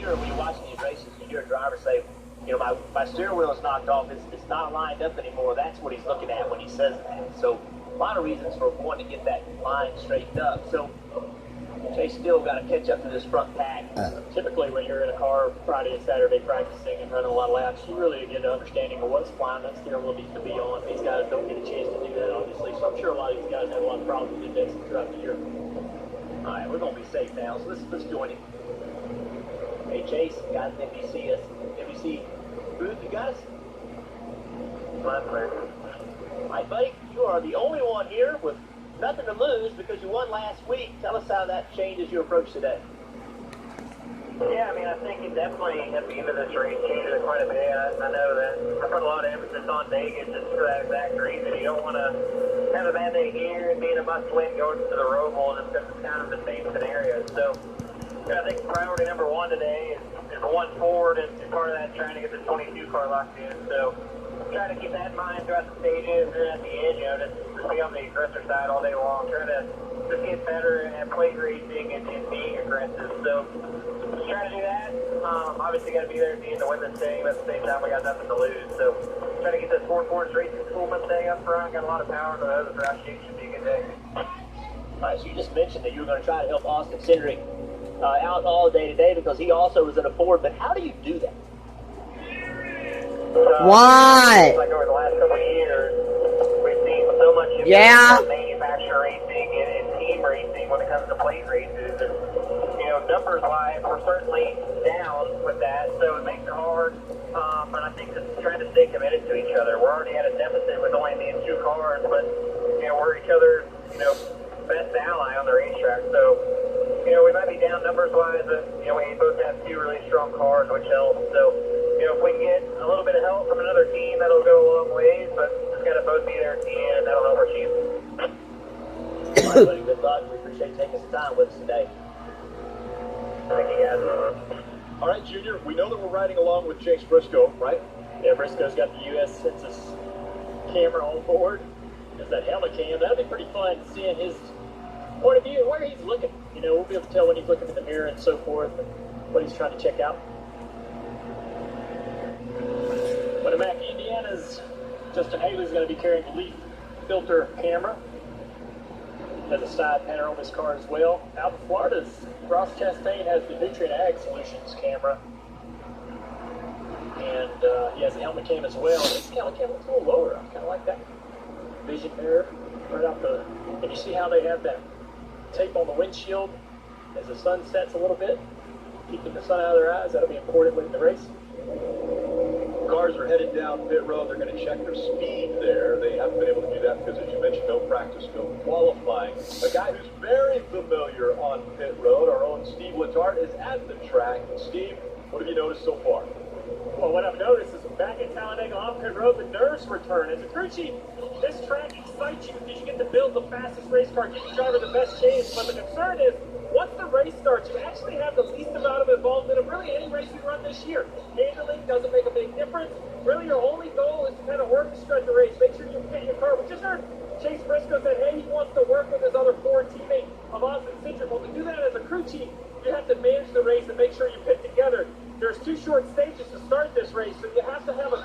sure when you're watching these races, you hear a driver say, you know, my steering wheel is knocked off, it's not lined up anymore. That's what he's looking at when he says that. So a lot of reasons for wanting to get that line straightened up. So Chase still got to catch up to this front pack. Typically, when you're in a car Friday and Saturday practicing and running a lot of laps, you really get an understanding of what's flying that steering wheel needs to be on. These guys don't get a chance to do that, obviously. So I'm sure a lot of these guys have a lot of problems with this throughout the year. All right, we're going to be safe now, so let's join him. Hey, Chase, got an NBC booth, you guys? My pleasure. All right, buddy, you are the only one here with nothing to lose because you won last week. Tell us how that changes your approach today. Yeah, I mean, I think it definitely, at the end of this race, changes it quite a bit. I know that I put a lot of emphasis on Vegas just for that exact reason. You don't want to have a bad day here and be in a must-win going to the Roval Bowl just because it's kind of the same scenario. So, I think priority number one today is one forward, and part of that trying to get the 22 car locked in. So, trying to keep that in mind throughout the stages, and at the end, you know, just be on the aggressor side all day long, trying to just get better at plate racing and being aggressive. So, just trying to do that. Obviously, got to be there at the end to win this thing, but at the same time, we got nothing to lose. So, trying to get this 4 Racing School Mustang up front. Got a lot of power to the other route. Should be a good day. All right, so you just mentioned that you were going to try to help Austin Cindric out all day today because he also was in a Ford, but how do you do that? Why? Like over the last couple of years, we've seen so much manufacturer racing and team racing when it comes to plate races. And, you know, numbers-wise, we're certainly down with that, so it makes it hard. But I think just trying to stay committed to each other. We're already at a deficit with only these 2 cars, but, you know, we're each other's, you know, best ally on the racetrack. So, you know, we might be down numbers-wise, but, you know, we both have 2 really strong cars, which helps. So, you know, if we can get a little bit of help from another team, that'll go a long ways, but just got to both be there at the end. That'll help our team. All right, buddy, good luck. We appreciate you taking some time with us today. Thank you, guys. All right, Junior, we know that we're riding along with Chase Briscoe, right? Yeah, Briscoe's got the U.S. Census camera on board. There's that helmet cam. That'll be pretty fun seeing his point of view and where he's looking. You know, we'll be able to tell when he's looking in the mirror and so forth and what he's trying to check out. But in Mac, Indiana's Justin Haley's going to be carrying the leaf filter camera. Has a side panel on his car as well. Out in Florida's Ross Chastain has the Nutrient Ag Solutions camera. And he has a helmet cam as well. This helmet cam looks a little lower. I kind of like that vision mirror right out the. And you see how they have that tape on the windshield as the sun sets a little bit, keeping the sun out of their eyes. That'll be important late in the race. Cars are headed down pit road. They're going to check their speed there. They haven't been able to do that because, as you mentioned, no practice, no qualifying. A guy who's very familiar on pit road, our own Steve Letarte, is at the track. Steve, what have you noticed so far? Well, what I've noticed is back in Talladega on pit road, the nerves return. As a crew chief, this track excites you because you get to build the fastest race car, give the driver the best chance. But the concern is, once the race starts, you actually have the least amount of involvement of really any race you run this year. Handling doesn't make a big difference. Really, your only goal is to kind of orchestrate the race. Make sure you pit your car. We just heard Chase Briscoe said, hey, he wants to work with his other Ford teammate of Austin Cindric. Well, to do that as a crew chief, you have to manage the race and make sure you pit together. There's 2 short stages to start this race, so you have to have a